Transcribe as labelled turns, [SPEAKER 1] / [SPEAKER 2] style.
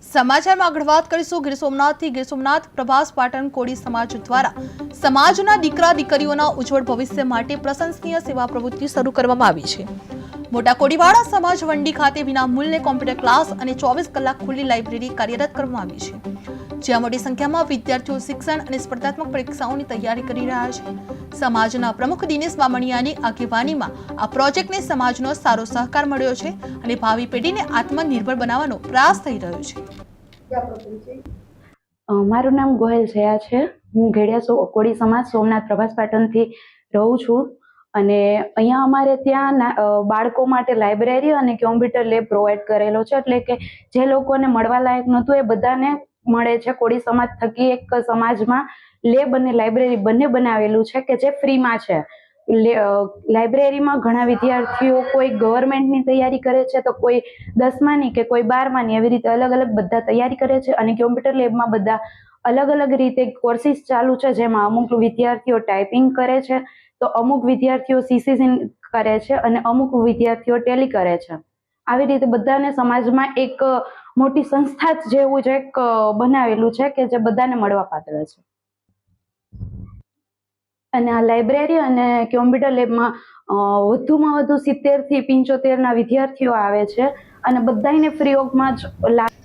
[SPEAKER 1] સમાચારમાં આગળ વાત કરીશું ગીર સોમનાથથી। ગીર સોમનાથ પ્રભાસ પાટણ કોળી સમાજ દ્વારા સમાજના દીકરા દીકરીઓના ઉજ્જવળ ભવિષ્ય માટે પ્રશંસનીય સેવા પ્રવૃત્તિ શરૂ કરવામાં આવી છે। મોટા કોડીવાડા સમાજ વંડી ખાતે વિના મૂલ્યે કોમ્પ્યુટર ક્લાસ અને 24 કલાક ખુલ્લી લાઇબ્રેરી કાર્યરત કરવામાં આવી છે, જ્યાં મોટી સંખ્યામાં વિદ્યાર્થીઓ શિક્ષણ અને સ્પર્ધાત્મક પરીક્ષાઓની તૈયારી કરી રહ્યા છે। સમાજના પ્રમુખ દિનેશ બામણિયાની આગેવાનીમાં આ પ્રોજેક્ટને સમાજનો સારો સહકાર મળ્યો છે અને ભાવિ પેઢીને આત્મનિર્ભર બનાવવાનો પ્રયાસ થઈ રહ્યો છે।
[SPEAKER 2] મારું નામ ગોહેલ જયા છે। હું ઘેડિયા કોળી સમાજ સોમનાથ પ્રભાસ પાટણથી રહું છું અને અહીંયા અમારે ત્યાં બાળકો માટે લાઇબ્રેરી અને કોમ્પ્યુટર લેબ પ્રોવાઈડ કરેલો છે, એટલે કે જે લોકોને મળવા લાયક નહોતું એ બધાને મળે છે। કોળી સમાજ થકી એક સમાજમાં લેબ અને લાઇબ્રેરી બંને બનાવેલું છે કે જે ફ્રીમાં છે। લાઇબ્રેરીમાં ઘણા વિદ્યાર્થીઓ કોઈ ગવર્મેન્ટની તૈયારી કરે છે, તો કોઈ 10માની કે કોઈ 12માની, એવી રીતે અલગ અલગ બધા તૈયારી કરે છે। અને કોમ્પ્યુટર લેબમાં બધા અલગ અલગ રીતે કોર્સિસ ચાલુ છે, જેમાં અમુક વિદ્યાર્થીઓ ટાઈપિંગ કરે છે, તો અમુક વિદ્યાર્થીઓ સીસીસી કરે છે અને અમુક વિદ્યાર્થીઓ ટેલી કરે છે। આવી રીતે બધાને સમાજમાં એક મોટી સંસ્થા જેવું જ એક બનાવેલું છે કે જે બધાને મળવા પાત્ર છે। અને આ લાઇબ્રેરી અને કોમ્પ્યુટર લેબમાં વધુમાં વધુ 70 થી 75 ના વિદ્યાર્થીઓ આવે છે અને બધાને ફ્રી ઓફમાં જ